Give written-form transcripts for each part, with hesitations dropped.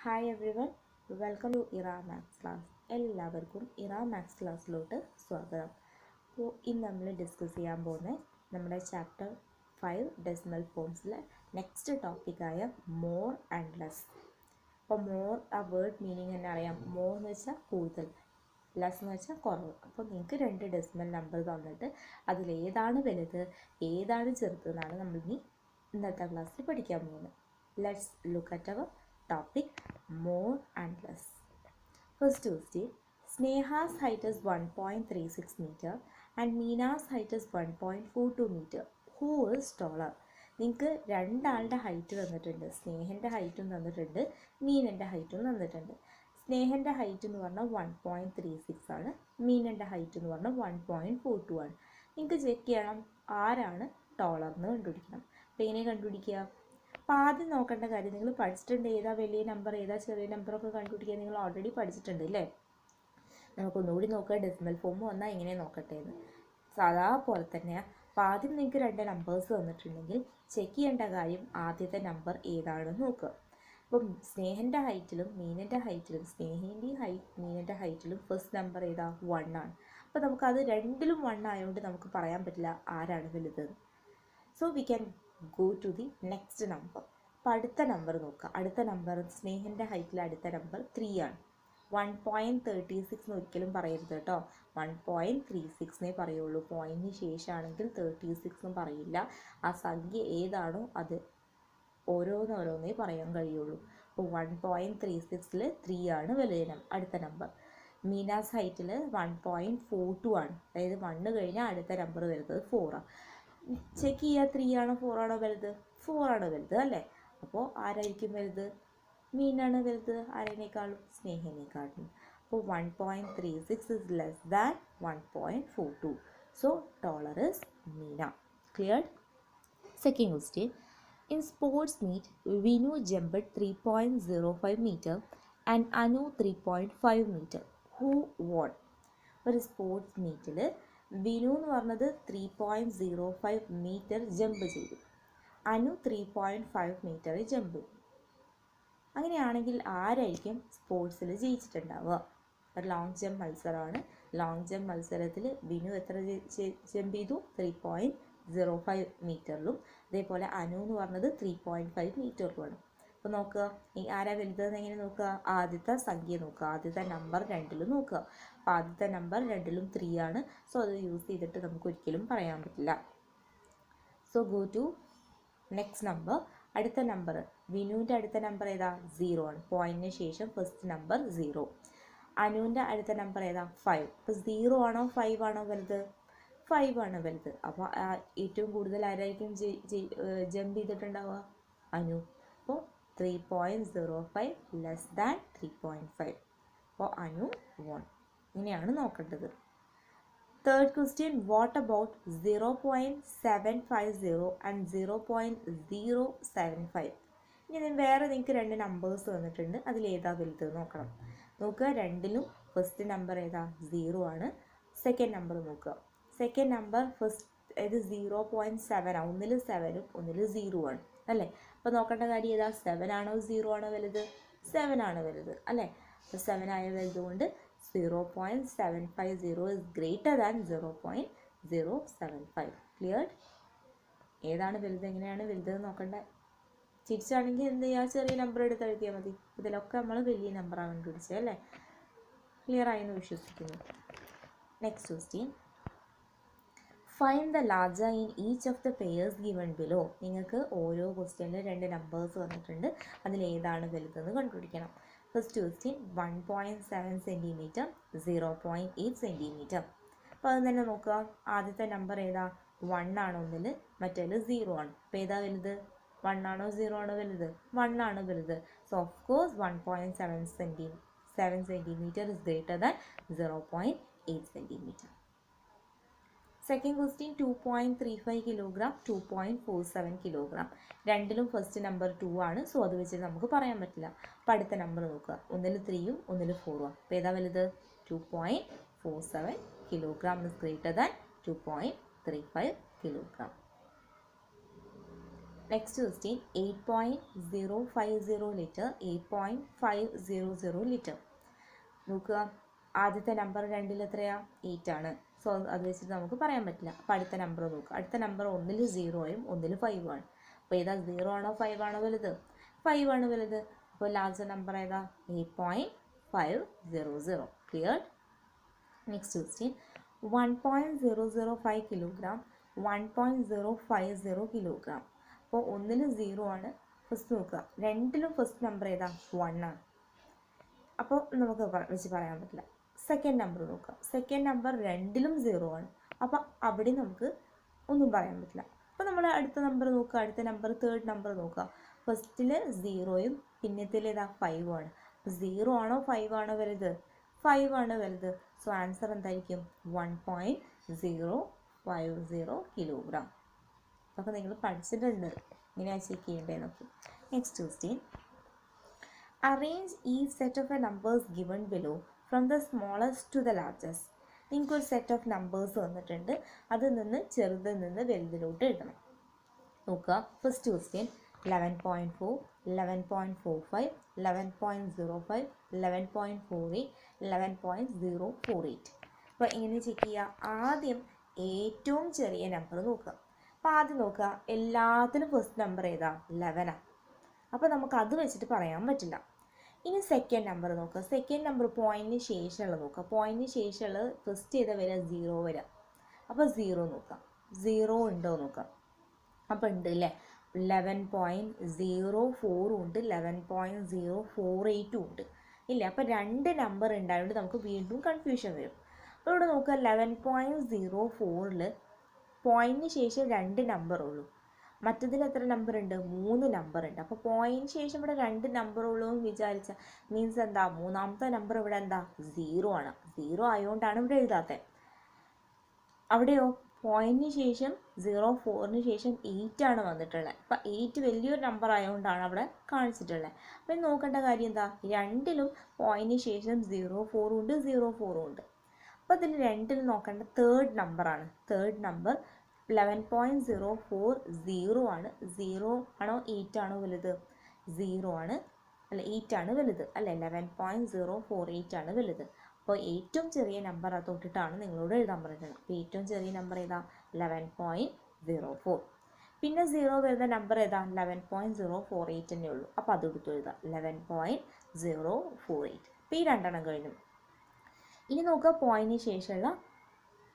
Hi everyone, welcome to Era maths class. എല്ലാവർക്കും Era maths ക്ലാസ്സിലോട്ട് സ്വാഗതം. അപ്പോൾ ഇന്ന് നമ്മൾ ഡിസ്കസ് ചെയ്യാൻ പോകുന്നത് നമ്മുടെ ചാപ്റ്റർ 5 ഡെസിമൽ ഫോംസിലെ നെക്സ്റ്റ് ടോപ്പിക്കായ മോർ ആൻഡ് ലെസ്. അപ്പോൾ മോർ ആ വേർഡ് മീനിങ് തന്നെ അറിയാം. മോർ എന്ന് വെച്ചാൽ കൂടുതൽ, ലെസ് എന്ന് വെച്ചാൽ കുറവ്. അപ്പോൾ നിങ്ങൾക്ക് 2 ഡെസിമൽ നമ്പർ തന്നിട്ട് അതിലേതാണ് വലുത് ഏതാണ് ചെറുതെന്നാണ് നമ്മൾ ഇന്നത്തെ ക്ലാസ്സിൽ പഠിക്കാൻ പോകുന്നത്. Let's look at our topic more and less. First question, Sneha's height is 1.36 meter and Meena's height is 1.42 meter. Who is taller? നിങ്ങൾക്ക് രണ്ടാളുടെ ഹൈറ്റ് തന്നിട്ടുണ്ട്. സ്നേഹൻ്റെ ഹൈറ്റും തന്നിട്ടുണ്ട്, മീനൻ്റെ ഹൈറ്റും തന്നിട്ടുണ്ട്. സ്നേഹൻ്റെ ഹൈറ്റ് എന്ന് പറഞ്ഞാൽ 1.36 ആണ്, മീനൻ്റെ ഹൈറ്റ് എന്ന് പറഞ്ഞാൽ 1.42 ആണ്. നിങ്ങൾക്ക് ചെക്ക് ചെയ്യണം ആരാണ് ടോളർ എന്ന് കണ്ടുപിടിക്കണം. അപ്പോൾ എങ്ങനെ കണ്ടുപിടിക്കുക? അപ്പോൾ ആദ്യം നോക്കേണ്ട കാര്യം, നിങ്ങൾ പഠിച്ചിട്ടുണ്ട് ഏതാ വലിയ നമ്പർ ഏതാ ചെറിയ നമ്പറൊക്കെ കണ്ടുപിടിക്കുക നിങ്ങൾ ഓൾറെഡി പഠിച്ചിട്ടുണ്ട് അല്ലേ. നമുക്കൊന്നുകൂടി നോക്കുക, ഡെസിമൽ ഫോം വന്നാൽ എങ്ങനെ നോക്കട്ടെ എന്ന്. സാധാ പോലെ തന്നെയാണ്. അപ്പോൾ ആദ്യം നിങ്ങൾക്ക് 2 നമ്പേഴ്സ് തന്നിട്ടുണ്ടെങ്കിൽ ചെക്ക് ചെയ്യേണ്ട കാര്യം ആദ്യത്തെ നമ്പർ ഏതാണെന്ന് നോക്കുക. അപ്പം സ്നേഹൻ്റെ ഹൈറ്റിലും മീനൻ്റെ ഹൈറ്റിലും, സ്നേഹിൻ്റെയും മീനൻ്റെ ഹൈറ്റിലും ഫസ്റ്റ് നമ്പർ ഏതാ? 1 ആണ്. അപ്പോൾ നമുക്കത് രണ്ടിലും 1 ആയതുകൊണ്ട് നമുക്ക് പറയാൻ പറ്റില്ല ആരാണ് വലുത്. So we can go to the next number. അപ്പോൾ അടുത്ത നമ്പർ നോക്കുക. അടുത്ത നമ്പർ സ്നേഹൻ്റെ ഹൈറ്റിൽ അടുത്ത നമ്പർ 3 ആണ്. 1.36 എന്ന് ഒരിക്കലും പറയരുത് കേട്ടോ. 1.36 പറയുള്ളൂ. പോയിൻറ്റിന് ശേഷമാണെങ്കിൽ 36 എന്ന് പറയില്ല. ആ സംഖ്യ ഏതാണോ അത് ഓരോന്നോരോന്നേ പറയാൻ കഴിയുള്ളൂ. അപ്പോൾ 1.36 3 ആണ് വലിയ അടുത്ത നമ്പർ. മീനാസ് ഹൈറ്റിൽ 1.42 ആണ്. അതായത് 1 കഴിഞ്ഞാൽ അടുത്ത നമ്പർ വരുന്നത് 4 ആണ്. ചെക്ക് ചെയ്യുക, 3 ആണോ 4 ആണോ വലുത്? 4 ആണ് വലുത് അല്ലേ. അപ്പോൾ ആരായിരിക്കും വലുത്? മീനാണ് വലുത്. ആരേനേക്കാളും? സ്നേഹനേക്കാളും. അപ്പോൾ 1.36 is less than 1.42. So taller is Meena. Cleared? Second question. In sports meet, Vinu jumped 3.05 meter and Anu 3.5 meter. Who won? ഒരു സ്പോർട്സ് മീറ്റിൽ വിനു എന്ന് പറഞ്ഞത് 3.05 മീറ്റർ ജമ്പ് ചെയ്തു, അനു 3.5 മീറ്റർ ജമ്പ്. അങ്ങനെയാണെങ്കിൽ ആരായിരിക്കും സ്പോർട്സിൽ ജയിച്ചിട്ടുണ്ടാവുക? ഒരു ലോങ് ജമ്പ് മത്സരമാണ്. ലോങ് ജമ്പ് മത്സരത്തിൽ വിനു എത്ര ജമ്പ് ചെയ്തു? 3.05 മീറ്ററിലും. അതേപോലെ അനു എന്ന് പറഞ്ഞത് 3.5 മീറ്ററിലുമാണ്. അപ്പോൾ നോക്കുക, ആരാ വലുതെന്ന് എങ്ങനെ നോക്കുക? ആദ്യത്തെ സംഖ്യ നോക്കുക, ആദ്യത്തെ നമ്പർ 2 നോക്കുക. അപ്പോൾ ആദ്യത്തെ നമ്പർ 2 3 ആണ്. സോ അത് യൂസ് ചെയ്തിട്ട് നമുക്ക് ഒരിക്കലും പറയാൻ പറ്റില്ല. So go to next number. അടുത്ത നമ്പർ വിനുവിൻ്റെ അടുത്ത നമ്പർ ഏതാ? 0 ആണ്. പോയിൻറ്റിന് ശേഷം ഫസ്റ്റ് നമ്പർ 0. അനുവിൻ്റെ അടുത്ത നമ്പർ ഏതാ? 5. അപ്പോൾ 0 ആണോ 5 ആണോ വലുത്? 5 ആണ് വലുത്. അപ്പോൾ ഏറ്റവും കൂടുതൽ ആരായിരിക്കും ജമ്പ് ചെയ്തിട്ടുണ്ടാവുക? അനു. അപ്പോൾ 3.05 ലെസ് ദാൻ 3.5. അപ്പോൾ അനു വൺ. ഇങ്ങനെയാണ് നോക്കേണ്ടത്. Third question, what about 0.750 and 0.075? ഇനി വേറെ നിങ്ങൾക്ക് 2 നമ്പേഴ്സ് തന്നിട്ടുണ്ട്, അതിലേതാ വലുത് നോക്കണം. നോക്കുക, രണ്ടിലും ഫസ്റ്റ് നമ്പർ ഏതാ? 0 ആണ്. സെക്കൻഡ് നമ്പർ നോക്കുക. സെക്കൻഡ് നമ്പർ ഫസ്റ്റ് ഇത് 0.7 ആണ്. ഒന്നിൽ 7ഉം ഒന്നിൽ 0 ആണ് അല്ലേ. അപ്പോൾ നോക്കേണ്ട കാര്യം ഏതാ? 7 ആണോ 0 ആണോ വലുത്? 7 ആണ് വലുത് അല്ലേ. അപ്പോൾ 7 ആയ വലുതുകൊണ്ട് 0.750 is greater than 0.075. ക്ലിയർഡ്? ഏതാണ് വലുത്, എങ്ങനെയാണ് വലുത് നോക്കണ്ട. ചിരിച്ചാണെങ്കിൽ എന്ത് ചെയ്യുക? ചെറിയ നമ്പർ എടുത്ത് എഴുതിയാൽ മതി. ഇതിലൊക്കെ നമ്മൾ വലിയ നമ്പറാണ് കണ്ടുപിടിച്ചത് അല്ലേ. ക്ലിയർ ആയെന്ന് വിശ്വസിക്കുന്നു. Next question, find the larger in each of the pairs given below. നിങ്ങൾക്ക് ഓരോ ക്വസ്റ്റ്യനിലും 2 നമ്പേഴ്സ് വന്നിട്ടുണ്ട്, അതിലേതാണ് വലുതെന്ന് കണ്ടുപിടിക്കണം. First question, 1.7 centimetre 0.8 centimetre. അപ്പോൾ അത് തന്നെ നോക്കുക. ആദ്യത്തെ നമ്പർ ഏതാ? 1 ആണ് ഒന്നിൽ, മറ്റേതിൽ 0 ആണ്. അപ്പോൾ ഏതാ വലുത്? 1 ആണോ 0 ആണോ വലുത്? 1 ആണ് വലുത്. So of course 1.7 centimetre is greater than 0.8 centimetre. Second question, 2.35 kilogram 2.47 kilogram. രണ്ടിലും ഫസ്റ്റ് നമ്പർ 2 ആണ്. സോ അത് വെച്ച് നമുക്ക് പറയാൻ പറ്റില്ല. അപ്പോൾ അടുത്ത നമ്പർ നോക്കുക. ഒന്നിൽ 3ഉം ഒന്നിൽ 4ഉം ആണ്. അപ്പോൾ ഏതാ വലുത്? 2.47 kilogram is greater than 2.35 kilogram. Next question 8.050 litre, 8.500 litre. നോക്കുക, ആദ്യത്തെ നമ്പർ രണ്ടിൽ എത്രയാ? 8 ആണ്. സോ അത് വെച്ചിട്ട് നമുക്ക് പറയാൻ പറ്റില്ല. അപ്പോൾ അടുത്ത നമ്പർ നോക്കുക. അടുത്ത നമ്പർ ഒന്നിൽ 0യും ഒന്നിൽ 5 ആണ്. അപ്പോൾ ഏതാ? 0 ആണോ 5 ആണോ വലുത്? 5 ആണ് വലുത്. അപ്പോൾ ലാസ്റ്റ് നമ്പർ ഏതാ? 8.500. Clear? Next question 1.005 kilogram, 1.050 kilogram. അപ്പോൾ ഒന്നിൽ 0 ആണ്. ഫസ്റ്റ് നോക്കുക, രണ്ടിലും ഫസ്റ്റ് നമ്പർ ഏതാ? 1 ആണ്. അപ്പോൾ നമുക്ക് വെച്ച് പറയാൻ പറ്റില്ല. സെക്കൻഡ് നമ്പർ നോക്കുക. സെക്കൻഡ് നമ്പർ രണ്ടിലും 0 ആണ്. അപ്പോൾ അവിടെ നമുക്ക് ഒന്നും പറയാൻ പറ്റില്ല. അപ്പോൾ നമ്മൾ അടുത്ത നമ്പർ നോക്കുക. അടുത്ത നമ്പർ തേർഡ് നമ്പർ നോക്കുക. ഫസ്റ്റിൽ 0യും പിന്നത്തിൽ ഏതാ? 5 ആണ്. അപ്പോൾ 0 ആണോ 5 ആണോ വലുത്? 5 ആണ് വലുത്. സോ ആൻസർ എന്തായിരിക്കും? 1.050 കിലോഗ്രാം. അപ്പോൾ നിങ്ങൾ പഠിച്ചിട്ടുണ്ട് ഇങ്ങനെയാണ് ചെക്ക് ചെയ്യേണ്ടത് നോക്കി. Next question, arrange each set of numbers given below from the smallest to the largest. നിങ്ങൾക്ക് ഒരു സെറ്റ് ഓഫ് നമ്പേഴ്സ് തന്നിട്ടുണ്ട്. അതിൽ നിന്ന് ചെറുതിൽ നിന്ന് വലുതിലോട്ട് എഴുതണം. നോക്കുക, ഫസ്റ്റ് ക്വസ്റ്റ്യൻ 11.4, 11.45, 11.05, 11.48, 11.048. അപ്പോൾ എങ്ങനെ ചെക്ക് ചെയ്യുക? ആദ്യം ഏറ്റവും ചെറിയ നമ്പർ നോക്കുക. അപ്പോൾ ആദ്യം നോക്കുക, എല്ലാത്തിനും ഫസ്റ്റ് നമ്പർ ഏതാ? 11 ആണ്. അപ്പോൾ നമുക്ക് അത് വെച്ചിട്ട് പറയാൻ പറ്റില്ല. ഇനി സെക്കൻഡ് നമ്പർ നോക്കുക. സെക്കൻഡ് നമ്പർ പോയിന്റിന് ശേഷമുള്ളത് നോക്കുക. പോയിന്റിന് ശേഷമുള്ളത് ഫസ്റ്റ് ചെയ്ത വരിക 0 വരിക. അപ്പോൾ 0 നോക്കാം. 0 ഉണ്ടോ നോക്കാം. അപ്പോൾ ഉണ്ട് അല്ലേ? 11.04 ഉണ്ട്, 11.048 ഉണ്ട് ഇല്ല. അപ്പോൾ രണ്ട് നമ്പർ ഉണ്ടായതുകൊണ്ട് നമുക്ക് വീണ്ടും കൺഫ്യൂഷൻ വരും. അപ്പോൾ ഇവിടെ നോക്കുക, 11.04ൽ പോയിന്റിന് ശേഷം 2 നമ്പർ ഉള്ളൂ. മറ്റതിൽ എത്ര നമ്പർ ഉണ്ട്? 3 നമ്പർ ഉണ്ട്. അപ്പോൾ പോയിന്റിന് ശേഷം ഇവിടെ 2 നമ്പർ ഉള്ളൂ എന്ന് വിചാരിച്ചാൽ മീൻസ് എന്താ? മൂന്നാമത്തെ നമ്പർ ഇവിടെ എന്താ? 0 ആണ്. 0 ആയതുകൊണ്ടാണ് ഇവിടെ എഴുതാത്തത്. അവിടെയോ പോയിന്റിന് ശേഷം 04ന് ശേഷം 8 ആണ് വന്നിട്ടുള്ളത്. അപ്പോൾ 8 വലിയൊരു നമ്പർ ആയതുകൊണ്ടാണ് അവിടെ കാണിച്ചിട്ടുള്ളത്. അപ്പോൾ നോക്കേണ്ട കാര്യം എന്താ? രണ്ടിലും പോയിന്റിന് ശേഷം 04 ഉണ്ട്, 04 ഉണ്ട്. അപ്പോൾ ഇതിൽ രണ്ടിലും നോക്കേണ്ട തേർഡ് നമ്പറാണ്. തേർഡ് നമ്പർ 11.040 ആണ്. 0 ആണോ 8 ആണോ വലുത്? 0 ആണ്. അല്ല 8 ആണ് വലുത് അല്ലേ? 11.048 ആണ് വലുത്. അപ്പോൾ ഏറ്റവും ചെറിയ നമ്പർ തൊട്ടിട്ടാണ് നിങ്ങളോട് എഴുതാൻ പറഞ്ഞത്. അപ്പോൾ ഏറ്റവും ചെറിയ നമ്പർ ഏതാ? 11.04. പിന്നെ 0 വരുന്ന നമ്പർ ഏതാ? 11.048 തന്നെ ഉള്ളൂ. അപ്പോൾ അത് എടുത്ത് എഴുതാം, 11.048. അപ്പോൾ ഈ രണ്ടെണ്ണം കഴിഞ്ഞു. ഇനി നോക്കുക പോയിന്റിന് ശേഷമുള്ള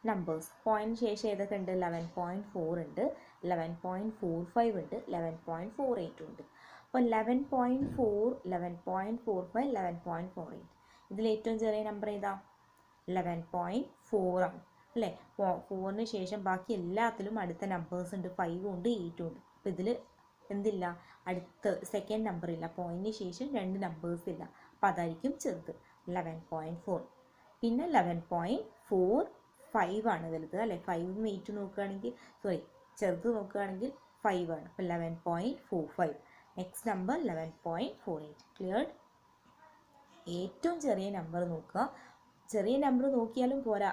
നമ്പേഴ്സ്. പോയിന്റിന് ശേഷം ഏതൊക്കെ ഉണ്ട്? 11.4 ഉണ്ട്, 11.45 ഉണ്ട്, 11.48 ഉണ്ട്. അപ്പോൾ 11.4, 11.45, 11.48. ഇതിൽ ഏറ്റവും ചെറിയ നമ്പർ ഏതാ? 11.4 ആണ് അല്ലേ? 4ന് ശേഷം ബാക്കി എല്ലാത്തിലും അടുത്ത നമ്പേഴ്സ് ഉണ്ട്. 5 ഉണ്ട്, 8 ഉണ്ട്. അപ്പോൾ ഇതിൽ എന്തില്ല? അടുത്ത സെക്കൻഡ് നമ്പർ ഇല്ല. പോയിന്റിന് ശേഷം 2 നമ്പേഴ്സ് ഇല്ല. അപ്പോൾ അതായിരിക്കും ചെറുത്, 11.4. പിന്നെ 11.45 ആണ് വലുത് അല്ലേ? 5ഉം 8 നോക്കുകയാണെങ്കിൽ ചെറുത് നോക്കുകയാണെങ്കിൽ 5 ആണ്. അപ്പോൾ 11.45. Next number 11.48. ക്ലിയർ? ഏറ്റവും ചെറിയ നമ്പർ നോക്കുക. ചെറിയ നമ്പർ നോക്കിയാലും പോരാ,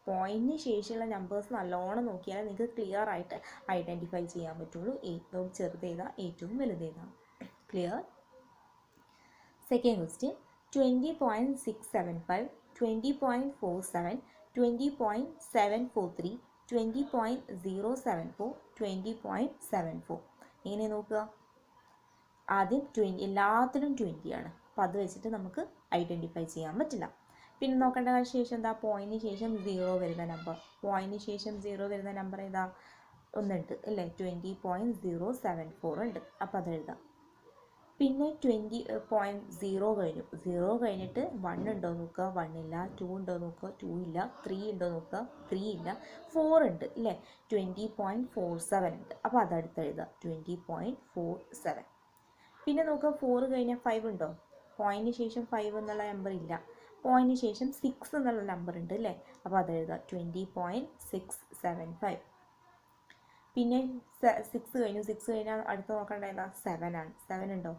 പോയിന്റിന് ശേഷമുള്ള നമ്പേഴ്സ് നല്ലോണം നോക്കിയാൽ നിങ്ങൾക്ക് ക്ലിയർ ആയിട്ട് ഐഡൻറ്റിഫൈ ചെയ്യാൻ പറ്റുള്ളൂ ഏറ്റവും ചെറുതേതാ ഏറ്റവും വലുതേതാ. ക്ലിയർ? Second question 20.675, 20.47, 20.743, 20.074, 20.74. എങ്ങനെ നോക്കുക? ആദ്യം 20, എല്ലാത്തിലും 20 ആണ്. അപ്പോൾ അത് വെച്ചിട്ട് നമുക്ക് ഐഡൻറ്റിഫൈ ചെയ്യാൻ പറ്റില്ല. പിന്നെ നോക്കേണ്ട ശേഷം എന്താ? പോയിന്റിന് ശേഷം 0 വരുന്ന നമ്പർ. പോയിന്റിന് ശേഷം 0 വരുന്ന നമ്പർ ഏതാ? ഒന്നുണ്ട് അല്ലേ? 20.074 ഉണ്ട്. അപ്പോൾ അത് എഴുതാം. പിന്നെ 20.0 കഴിഞ്ഞു. 0 കഴിഞ്ഞിട്ട് 1 ഉണ്ടോ നോക്കുക, 1 ഇല്ല. 2 ഉണ്ടോ നോക്കുക, 2 ഇല്ല. 3 ഉണ്ടോ നോക്കുക, 3 ഇല്ല. 4 ഉണ്ട് അല്ലേ? 20.47 ഉണ്ട്. അപ്പോൾ അതടുത്ത് എഴുതുക, 20.47. പിന്നെ നോക്കുക 4 കഴിഞ്ഞാൽ 5 ഉണ്ടോ? പോയിന്റിന് ശേഷം 5 എന്നുള്ള നമ്പർ ഇല്ല. പോയിന്റിന് ശേഷം 6 എന്നുള്ള നമ്പർ ഉണ്ട് അല്ലേ? അപ്പോൾ അത് എഴുതുക, 20.675. പിന്നെ 6 കഴിഞ്ഞു. 6 കഴിഞ്ഞാൽ അടുത്ത് നോക്കേണ്ട ഏതാ? 7 ആണ്. 7 ഉണ്ടോ?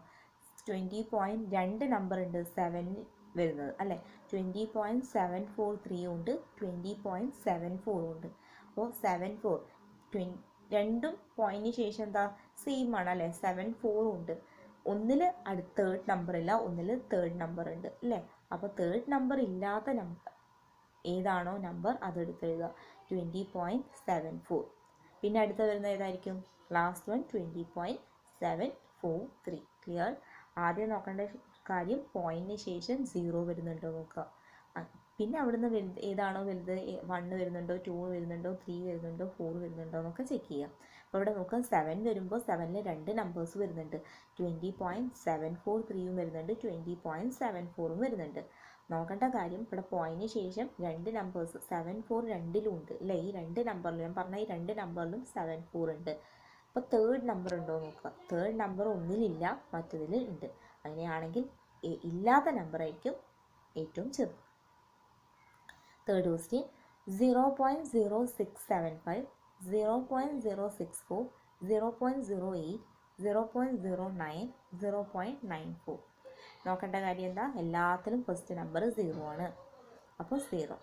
20.2 നമ്പർ ഉണ്ട് 7 വരുന്നത് അല്ലേ? 20.743 ഉണ്ട്, 20.74 ഉണ്ട്. അപ്പോൾ 74 രണ്ടും പോയിന്റിന് ശേഷം എന്താ സെയിം ആണ് അല്ലേ, 7 4 ഉണ്ട്. ഒന്നിൽ തേർഡ് നമ്പർ ഇല്ല, ഒന്നിൽ തേർഡ് നമ്പർ ഉണ്ട് അല്ലേ. അപ്പോൾ തേർഡ് നമ്പർ ഇല്ലാത്ത നമ്പർ ഏതാണോ നമ്പർ അതെടുത്തെഴുതുക, 20.74. പിന്നെ അടുത്ത വരുന്ന ഏതായിരിക്കും, ലാസ്റ്റ് വൺ 20.743. ക്ലിയർ. ആദ്യം നോക്കേണ്ട കാര്യം പോയിന്റിന് ശേഷം 0 വരുന്നുണ്ടോ നോക്കുക. പിന്നെ അവിടുന്ന് വലുത് ഏതാണോ വലുത്, 1 വരുന്നുണ്ടോ, 2 വരുന്നുണ്ടോ, 3 വരുന്നുണ്ടോ, 4 വരുന്നുണ്ടോ എന്നൊക്കെ ചെക്ക് ചെയ്യാം. അപ്പോൾ ഇവിടെ നോക്കുക 7 വരുമ്പോൾ 7ൽ 2 നമ്പേഴ്സ് വരുന്നുണ്ട്, 20.743 വരുന്നുണ്ട്, 20.74 വരുന്നുണ്ട്. നോക്കേണ്ട കാര്യം ഇവിടെ പോയിന്റിന് ശേഷം 2 നമ്പേഴ്സ് 7 4 രണ്ടിലും ഉണ്ട് അല്ലേ. ഈ 2 നമ്പറിലും ഞാൻ പറഞ്ഞ ഈ 2 നമ്പറിലും 7 4 ഉണ്ട്. അപ്പോൾ തേർഡ് നമ്പർ ഉണ്ടോ നോക്കുക. തേർഡ് നമ്പർ ഒന്നിലില്ല, മറ്റതിൽ ഉണ്ട്. അങ്ങനെയാണെങ്കിൽ ഇല്ലാത്ത നമ്പർ ആയിരിക്കും ഏറ്റവും ചെറുത്. Third question 0.0675, 0.064, 0.08, 0.09, 0.94. നോക്കേണ്ട കാര്യം എന്താ, എല്ലാത്തിലും ഫസ്റ്റ് നമ്പർ 0 ആണ്. അപ്പോൾ 0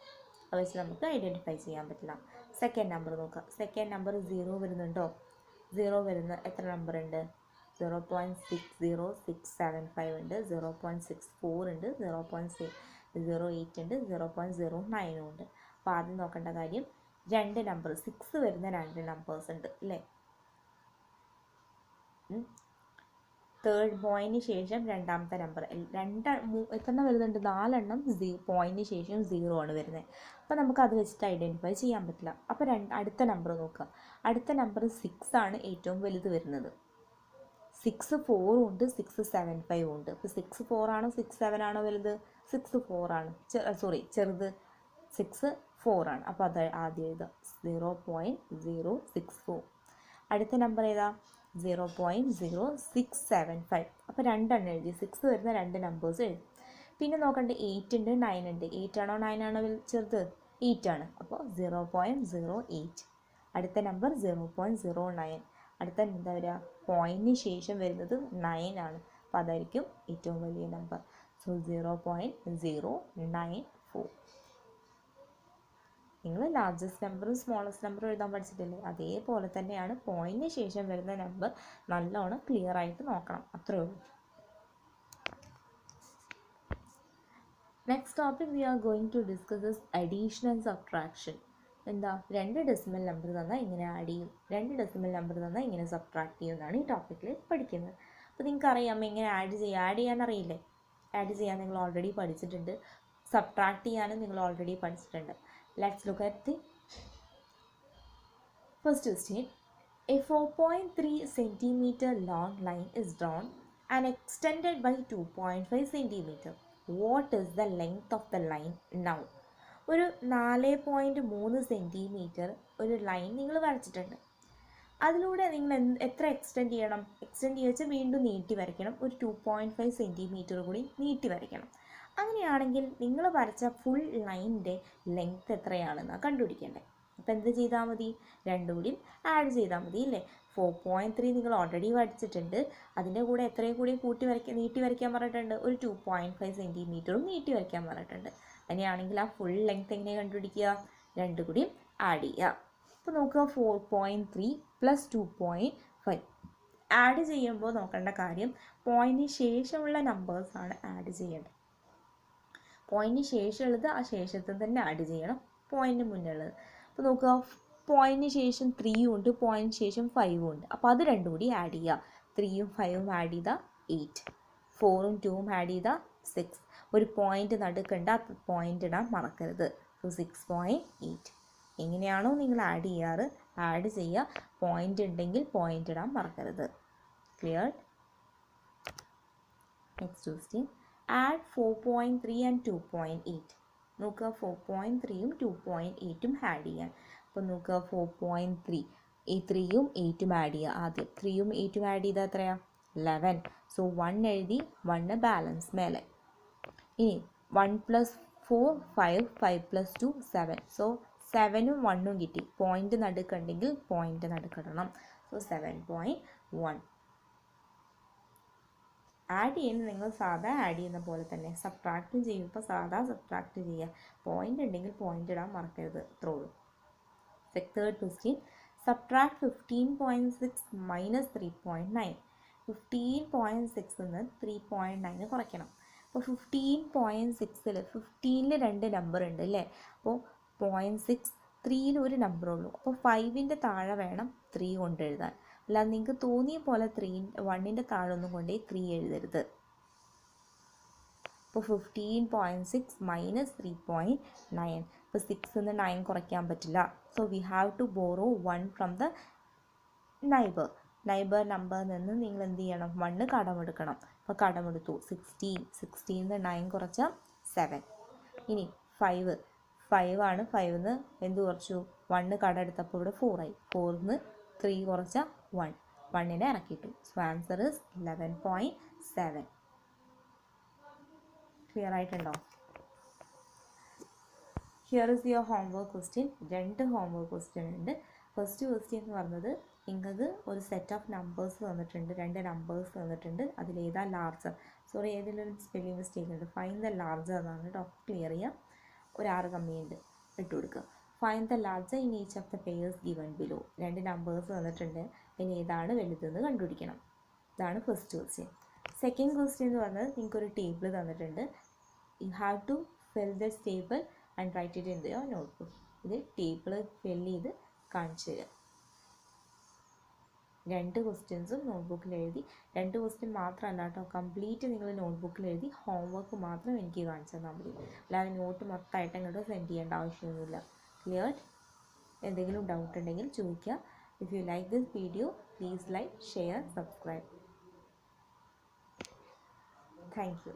അത് വെച്ച് നമുക്ക് ഐഡൻറ്റിഫൈ ചെയ്യാൻ പറ്റില്ല. സെക്കൻഡ് നമ്പർ നോക്കുക. സെക്കൻഡ് നമ്പർ 0 വരുന്നുണ്ടോ, 0 വരുന്ന എത്ര നമ്പർ ഉണ്ട്, 0.60675 ഉണ്ട്, 0.64 ഉണ്ട്, 0.08 ഉണ്ട്, 0.09 ഉണ്ട്. അപ്പോൾ ആദ്യം നോക്കേണ്ട കാര്യം 2 നമ്പർ 6 വരുന്ന 2 നമ്പേഴ്സ് ഉണ്ട് അല്ലേ. തേർഡ് പോയിന്റിന് ശേഷം രണ്ടാമത്തെ നമ്പർ എത്ര വരുന്നുണ്ട്, 4 എണ്ണം പോയിന്റിന് ശേഷം 0 ആണ് വരുന്നത്. അപ്പോൾ നമുക്ക് അത് വെച്ചിട്ട് ഐഡൻറ്റിഫൈ ചെയ്യാൻ പറ്റില്ല. അപ്പോൾ അടുത്ത നമ്പർ നോക്കുക. അടുത്ത നമ്പർ 6 ആണ് ഏറ്റവും വലുത് വരുന്നത്. 6 4 ഉണ്ട്, 6 7 5 ഉണ്ട്. അപ്പോൾ 6 4 ആണോ 6 7 ആണോ വലുത്, 6 4 ആണ്, ചെറുത് 6 4 ആണ്. അപ്പോൾ അത് ആദ്യം എഴുതുക, 0.064. അടുത്ത നമ്പർ ഏതാ, 0.0675. അപ്പോൾ 2 എണ്ണം എഴുതി, 6 വരുന്ന 2 നമ്പേഴ്സ് എഴുതി. പിന്നെ നോക്കണ്ട 8 ഉണ്ട് 9 ഉണ്ട്. 8 ആണോ 9 ആണോ ചെറുത്, 8 ആണ്. അപ്പോൾ 0.08. അടുത്ത നമ്പർ 0.09. അടുത്ത എന്താ വരിക, പോയിന്റിന് ശേഷം വരുന്നത് 9 ആണ്. അപ്പോൾ അതായിരിക്കും ഏറ്റവും വലിയ നമ്പർ. സോ 0.094. നിങ്ങൾ ലാർജസ്റ്റ് നമ്പറും സ്മോളസ്റ്റ് നമ്പറും എഴുതാൻ പഠിച്ചിട്ടില്ലേ, അതേപോലെ തന്നെയാണ് പോയിന്റിന് ശേഷം വരുന്ന നമ്പർ നല്ലോണം ക്ലിയർ ആയിട്ട് നോക്കണം, അത്രേ ഉള്ളൂ. Next topic we are going to discuss is addition and subtraction. എന്താ, 2 ഡെസിമൽ നമ്പർ തന്നാൽ ഇങ്ങനെ ആഡ് ചെയ്യും, 2 ഡെസിമൽ നമ്പർ തന്നാൽ ഇങ്ങനെ സബ്ട്രാക്ട് ചെയ്യും എന്നാണ് ഈ ടോപ്പിക്കിൽ പഠിക്കുന്നത്. അപ്പോൾ നിങ്ങൾക്ക് അറിയാം എങ്ങനെ ആഡ് ചെയ്യാൻ അറിയില്ലേ. ആഡ് ചെയ്യാൻ നിങ്ങൾ ഓൾറെഡി പഠിച്ചിട്ടുണ്ട്, സബ്ട്രാക്ട് ചെയ്യാനും നിങ്ങൾ ഓൾറെഡി പഠിച്ചിട്ടുണ്ട്. Let's look at the first question. A 4.3 centimeter long line is drawn and extended by 2.5 centimeter. What is the length of the line now? ഒരു 4.3 സെൻറ്റിമീറ്റർ ഒരു ലൈൻ നിങ്ങൾ വരച്ചിട്ടുണ്ട്. അതിലൂടെ നിങ്ങൾ എത്ര എക്സ്റ്റെൻഡ് ചെയ്യണം, എക്സ്റ്റെൻഡ് ചെയ്ത് വീണ്ടും നീട്ടി വരയ്ക്കണം, ഒരു 2.5 സെൻറ്റിമീറ്റർ കൂടി നീട്ടി വരയ്ക്കണം. അങ്ങനെയാണെങ്കിൽ നിങ്ങൾ വരച്ച ഫുൾ ലൈനിൻ്റെ ലെങ്ത്ത് എത്രയാണെന്നാണ് കണ്ടുപിടിക്കേണ്ടത്. അപ്പോൾ എന്ത് ചെയ്താൽ മതി, രണ്ടും കൂടി ആഡ് ചെയ്താൽ മതി അല്ലേ. 4.3 നിങ്ങൾ ഓൾറെഡി വരച്ചിട്ടുണ്ട്, അതിൻ്റെ കൂടെ എത്രയും കൂടി നീട്ടി വരയ്ക്കാൻ പറഞ്ഞിട്ടുണ്ട്, ഒരു 2.5 സെൻറ്റിമീറ്ററും നീട്ടി വരയ്ക്കാൻ പറഞ്ഞിട്ടുണ്ട്. അങ്ങനെയാണെങ്കിൽ ആ ഫുൾ ലെങ്ത്ത് എങ്ങനെ കണ്ടുപിടിക്കുക, രണ്ടും കൂടി ആഡ് ചെയ്യുക. അപ്പോൾ നോക്കുക 4.3 + 2.5 ആഡ് ചെയ്യുമ്പോൾ നോക്കേണ്ട കാര്യം പോയിന്റിന് ശേഷമുള്ള നമ്പേഴ്സാണ് ആഡ് ചെയ്യേണ്ടത്. പോയിന്റിന് ശേഷമുള്ളത് ആ ശേഷത്തിൽ തന്നെ ആഡ് ചെയ്യണം, പോയിന്റിന് മുന്നേ ഉള്ളത്. അപ്പോൾ നോക്കുക പോയിന്റിന് ശേഷം 3 ഉണ്ട്, പോയിന്റിന് ശേഷം 5 ഉണ്ട്. അപ്പോൾ അത് രണ്ടും കൂടി ആഡ് ചെയ്യുക. 3ഉം 5ഉം ആഡ് ചെയ്താൽ 8, 4ഉം 2ഉം ആഡ് ചെയ്താൽ 6. ഒരു പോയിന്റ് നടുക്കണ്ട, പോയിന്റ് ഇടാൻ മറക്കരുത്. സോ 6.8. എങ്ങനെയാണോ നിങ്ങൾ ആഡ് ചെയ്യാറ് ആഡ് ചെയ്യുക, പോയിന്റ് ഉണ്ടെങ്കിൽ പോയിന്റ് ഇടാൻ മറക്കരുത്. Clear. Next question, add 4.3 and 2.8. നോക്കുക 4.3ഉം 2.8ഉം ആഡ് ചെയ്യാൻ. അപ്പോൾ നോക്കുക 4.3 ഈ 3ഉം 8ഉം ആഡ് ചെയ്യുക. ആദ്യം 3ഉം 8ഉം ആഡ് ചെയ്താൽ എത്രയാണ്, 11. സോ 1 എഴുതി, 1 ബാലൻസ് മേലെ. ഇനി 1 + 4 5, 5 + 2 7. സോ 7ഉം 1ഉം കിട്ടി. പോയിന്റ് നടുക്കുണ്ടെങ്കിൽ പോയിന്റ് നടുക്കിടണം. സോ 7.1. ആഡ് ചെയ്യുന്നത് നിങ്ങൾ സാധാ ആഡ് ചെയ്യുന്ന പോലെ തന്നെ, സബ്ട്രാക്റ്റും ചെയ്യുമ്പോൾ സാധാ സബ്ട്രാക്റ്റ് ചെയ്യുക. പോയിന്റ് ഉണ്ടെങ്കിൽ പോയിന്റ് ഇടാൻ മറക്കരുത്, അത്രേ ഉള്ളൂ. Third question, subtract 15.6 minus 3.9. 15.6 നിന്ന് 3.9 കുറയ്ക്കണം. അപ്പോൾ 15.6ൽ 15ൽ 2 നമ്പർ ഉണ്ട് അല്ലേ? അപ്പോൾ 0.6, 3ൽ ഒരു നമ്പർ ഉള്ളൂ. അപ്പോൾ 5ൻ്റെ താഴെ വേണം 3 കൊണ്ട് എഴുതാൻ. അല്ലാതെ നിങ്ങൾക്ക് തോന്നിയ പോലെ 1ൻ്റെ താഴെ ഒന്നും കൊണ്ടേ 3 എഴുതരുത്. അപ്പോൾ 15.6 മൈനസ് 3.9. അപ്പോൾ 6 നിന്ന് 9 കുറയ്ക്കാൻ പറ്റില്ല. So we have to borrow 1 from the neighbour നമ്പറിൽ നിന്ന് നിങ്ങൾ എന്ത് ചെയ്യണം? 1 കടമെടുക്കണം. അപ്പോൾ കടമെടുത്തു 16. 16 നിന്ന് 9 കുറച്ചാൽ 7. ഇനി 5 ആണ്. 5 നിന്ന് എന്ത് കുറച്ചു? 1 കടമെടുത്തപ്പോൾ ഇവിടെ 4 ആയി. 4 നിന്ന് 3 കുറച്ചാൽ 1. 1നെ ഇറക്കിയിട്ടു. So answer is 11.7. ക്ലിയർ ആയിട്ടുണ്ടോ? Here is your homework question. 2 homework question ഉണ്ട്. ഫസ്റ്റ് ക്വസ്റ്റ്യൻ എന്ന് പറഞ്ഞത് നിങ്ങൾക്ക് ഒരു സെറ്റ് ഓഫ് നമ്പേഴ്സ് തന്നിട്ടുണ്ട്. 2 നമ്പേഴ്സ് തന്നിട്ടുണ്ട്. അതിലേതാ ലാർജർ? സോറി, ഏതെങ്കിലും സ്പെല്ലിംഗ് മിസ്റ്റേക്ക് ഉണ്ട്. ഫൈൻഡ് ദ ലാർജർ എന്നാണ് കേട്ടോ. ക്ലിയർ ചെയ്യുക. ഒരു 6 കമ്മിയുണ്ട്, ഇട്ട് കൊടുക്കുക. Find the larger in each of the pairs given below. 2 numbers തന്നിട്ടുണ്ട്. അതിന് ഏതാണ് വലുതെന്ന് കണ്ടുപിടിക്കണം. ഇതാണ് ഫസ്റ്റ് ക്വസ്റ്റ്യൻ. സെക്കൻഡ് ക്വസ്റ്റ്യൻ എന്ന് പറഞ്ഞത് നിങ്ങൾക്കൊരു ടേബിൾ തന്നിട്ടുണ്ട്. You have to fill this table and write it in your notebook. ഇത് ടേബിൾ ഫിൽ ചെയ്ത് കാണിച്ചു തരിക. 2 ക്വസ്റ്റ്യൻസും നോട്ട്ബുക്കിൽ എഴുതി. 2 ക്വസ്റ്റ്യൻ മാത്രമല്ല കേട്ടോ, കംപ്ലീറ്റ് നിങ്ങൾ നോട്ട്ബുക്കിൽ എഴുതി ഹോംവർക്ക് മാത്രം എനിക്ക് കാണിച്ചു തന്നാൽ മതി. അല്ലാതെ നോട്ട് മൊത്തമായിട്ട് അങ്ങോട്ട് സെൻഡ് ചെയ്യേണ്ട ആവശ്യമൊന്നുമില്ല. ക്ലിയർ? എന്തെങ്കിലും ഡൗട്ട് ഉണ്ടെങ്കിൽ ചോദിക്കുക. If you like this video, please like, share, subscribe. Thank you.